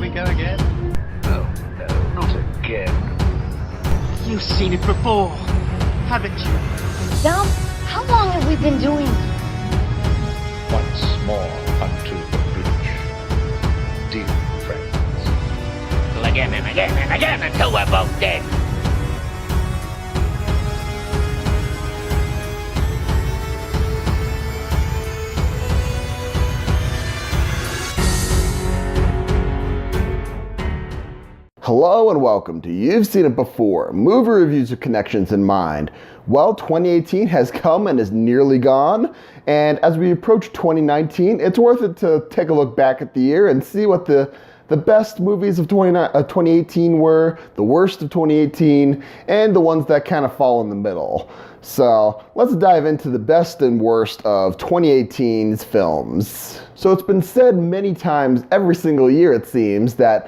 we go again? Oh, no, not again. You've seen it before, haven't you? Dom, how long have we been doing this? Once more unto the bridge, dear friends. Again and again and again until we're both dead. Hello and welcome to You've Seen It Before, movie reviews with connections in mind. Well, 2018 has come and is nearly gone, and as we approach 2019, it's worth it to take a look back at the year and see what the best movies of 2018 were, the worst of 2018, and the ones that kind of fall in the middle. So let's dive into the best and worst of 2018's films. So it's been said many times every single year, it seems, that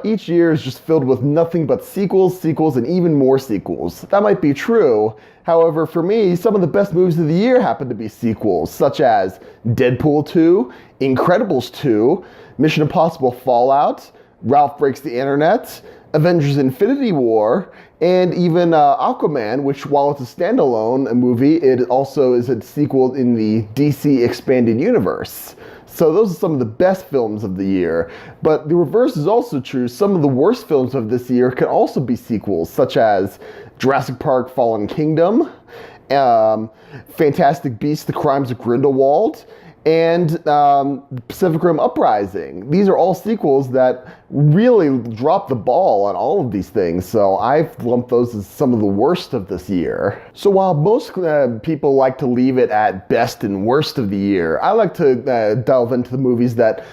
each year is just filled with nothing but sequels, and even more sequels. That might be true. However, for me, some of the best movies of the year happen to be sequels, such as Deadpool 2, Incredibles 2, Mission Impossible Fallout, Ralph Breaks the Internet, Avengers Infinity War, and even Aquaman, which while it's a standalone movie, it also is a sequel in the DC Expanded Universe. So those are some of the best films of the year. But the reverse is also true. Some of the worst films of this year can also be sequels, such as Jurassic Park Fallen Kingdom, Fantastic Beasts: The Crimes of Grindelwald, and Pacific Rim Uprising. These are all sequels that really drop the ball on all of these things, so I've lumped those as some of the worst of this year. So while most people like to leave it at best and worst of the year, I like to delve into the movies that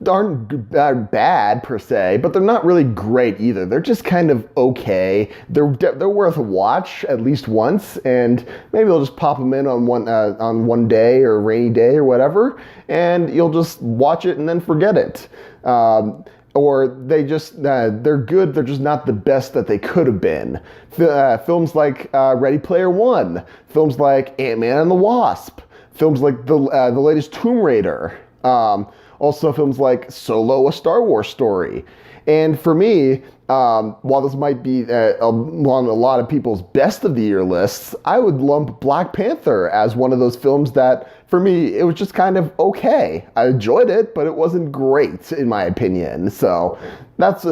aren't bad per se, but they're not really great either. They're just kind of okay. They're worth a watch at least once, and maybe they'll just pop them in on one day or a rainy day or whatever, and you'll just watch it and then forget it. Or they're good, they're just not the best that they could have been. Films like Ready Player One, films like Ant-Man and the Wasp, films like the latest Tomb Raider, also films like Solo: A Star Wars Story. And for me, while this might be on a lot of people's best of the year lists, I would lump Black Panther as one of those films that, for me, it was just kind of okay. I enjoyed it, but it wasn't great, in my opinion. So those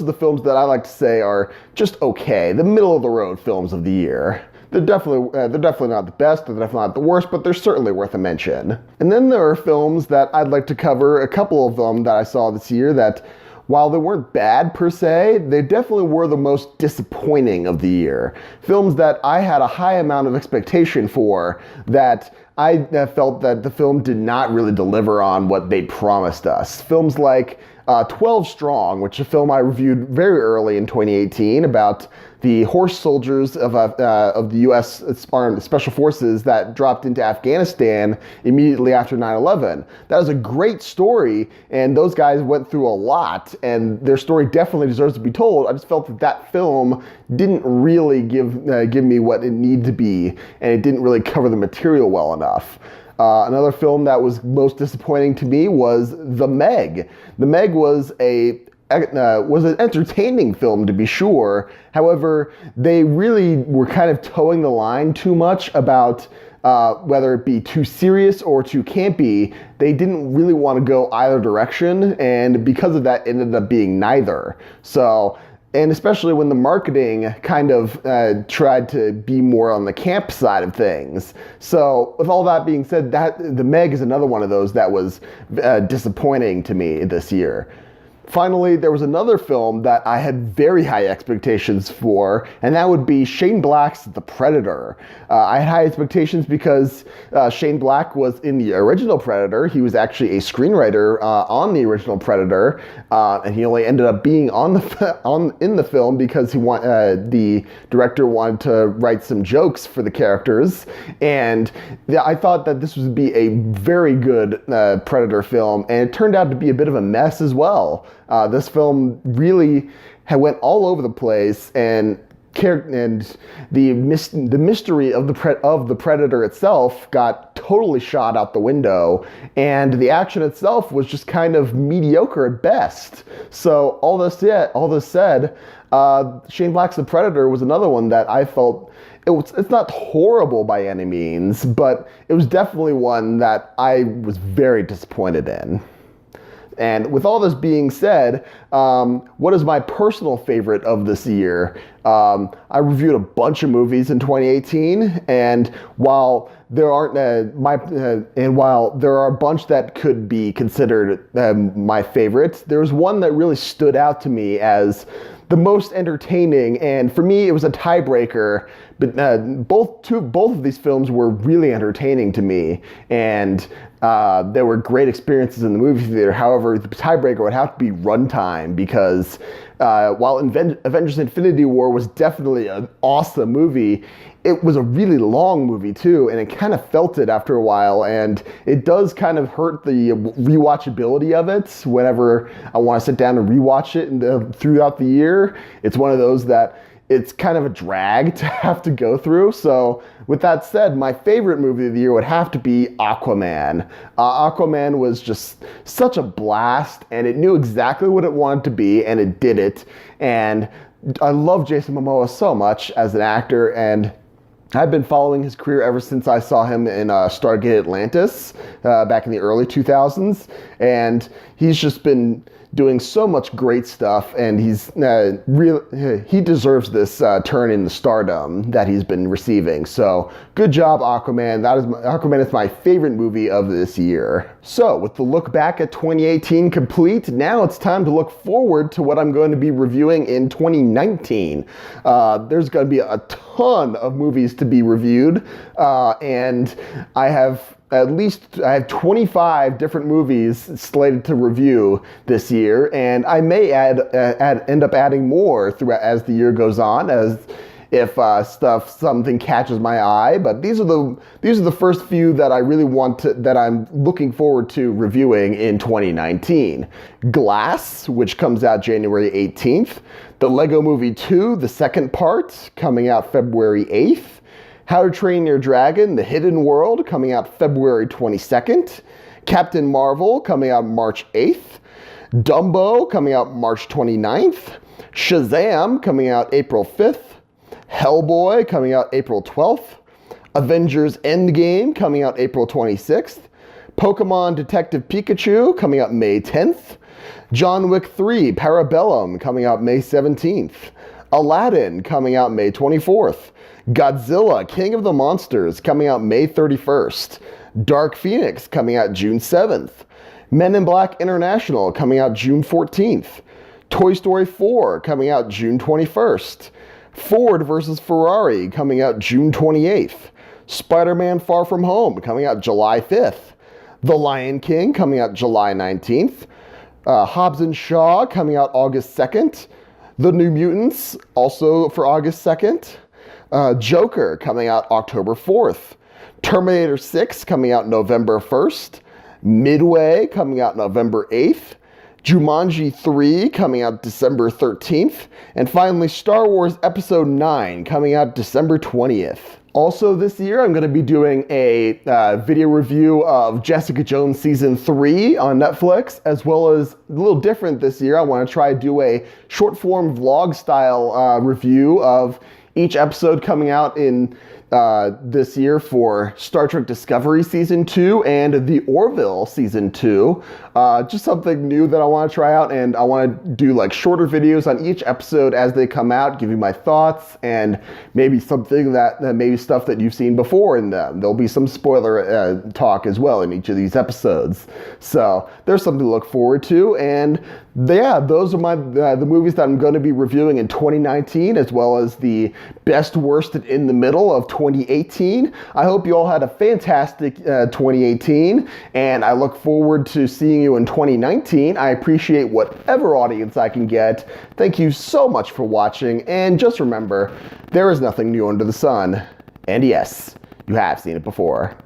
are the films that I like to say are just okay, the middle of the road films of the year. They're definitely not the best, they're definitely not the worst, but they're certainly worth a mention. And then there are films that I'd like to cover, a couple of them that I saw this year that, while they weren't bad per se, they definitely were the most disappointing of the year. Films that I had a high amount of expectation for, that I felt that the film did not really deliver on what they promised us. Films like 12 Strong, which is a film I reviewed very early in 2018 about the horse soldiers of the U.S. Armed Special Forces that dropped into Afghanistan immediately after 9/11. That was a great story, and those guys went through a lot, and their story definitely deserves to be told. I just felt that film didn't really give me what it needed to be, and it didn't really cover the material well enough. Another film that was most disappointing to me was The Meg. The Meg was an entertaining film, to be sure. However, they really were kind of towing the line too much about whether it be too serious or too campy. They didn't really want to go either direction, and because of that, it ended up being neither. And especially when the marketing kind of tried to be more on the camp side of things. So with all that being said, The Meg is another one of those that was disappointing to me this year. Finally, there was another film that I had very high expectations for, and that would be Shane Black's The Predator. I had high expectations because Shane Black was in the original Predator. He was actually a screenwriter on the original Predator, and he only ended up being in the film because the director wanted to write some jokes for the characters. And I thought that this would be a very good Predator film, and it turned out to be a bit of a mess as well. This film really went all over the place, and and the mystery of the Predator itself got totally shot out the window, and the action itself was just kind of mediocre at best. So all this said, Shane Black's The Predator was another one that I felt it's not horrible by any means, but it was definitely one that I was very disappointed in. And with all this being said, what is my personal favorite of this year? I reviewed a bunch of movies in 2018, and while there aren't while there are a bunch that could be considered my favorites, there's one that really stood out to me as the most entertaining, and for me it was a tiebreaker. But both of these films were really entertaining to me, and there were great experiences in the movie theater. However, the tiebreaker would have to be runtime, because while Avengers Infinity War was definitely an awesome movie, it was a really long movie too, and it kind of felt it after a while, and it does kind of hurt the rewatchability of it whenever I want to sit down and rewatch it throughout the year. It's one of those that it's kind of a drag to have to go through. So with that said, my favorite movie of the year would have to be Aquaman. Aquaman was just such a blast, and it knew exactly what it wanted to be, and it did it. And I love Jason Momoa so much as an actor, and I've been following his career ever since I saw him in Stargate Atlantis back in the early 2000s, and he's just been doing so much great stuff, and he deserves this turn in the stardom that he's been receiving. So good job, Aquaman. Aquaman is my favorite movie of this year. So with the look back at 2018 complete, now it's time to look forward to what I'm going to be reviewing in 2019. There's going to be a ton of movies to be reviewed, and I have 25 different movies slated to review this year, and I may end up adding more throughout as the year goes on, as if something catches my eye. But these are the first few that I really that I'm looking forward to reviewing in 2019. Glass, which comes out January 18th. The Lego Movie 2, the second part, coming out February 8th. How to Train Your Dragon, The Hidden World, coming out February 22nd. Captain Marvel, coming out March 8th. Dumbo, coming out March 29th. Shazam, coming out April 5th. Hellboy, coming out April 12th. Avengers Endgame, coming out April 26th. Pokemon Detective Pikachu, coming out May 10th. John Wick 3, Parabellum, coming out May 17th. Aladdin, coming out May 24th. Godzilla, King of the Monsters, coming out May 31st. Dark Phoenix, coming out June 7th. Men in Black International, coming out June 14th. Toy Story 4, coming out June 21st. Ford vs. Ferrari, coming out June 28th. Spider-Man Far From Home, coming out July 5th. The Lion King, coming out July 19th. Hobbs and Shaw, coming out August 2nd. The New Mutants, also for August 2nd. Joker, coming out October 4th. Terminator 6, coming out November 1st. Midway, coming out November 8th. Jumanji 3, coming out December 13th. And finally, Star Wars Episode 9, coming out December 20th. Also this year, I'm going to be doing a video review of Jessica Jones Season 3 on Netflix, as well as a little different this year. I want to try to do a short-form vlog-style review of each episode coming out in this year for Star Trek Discovery Season 2 and The Orville Season 2. Just something new that I want to try out, and I want to do like shorter videos on each episode as they come out, give you my thoughts, and maybe something maybe stuff that you've seen before in them. There'll be some spoiler talk as well in each of these episodes. So there's something to look forward to, and yeah, those are the movies that I'm going to be reviewing in 2019, as well as the best, worst, and in the middle of 2018. I hope you all had a fantastic 2018, and I look forward to seeing you in 2019. I appreciate whatever audience I can get. Thank you so much for watching, and just remember, there is nothing new under the sun. And yes, you have seen it before.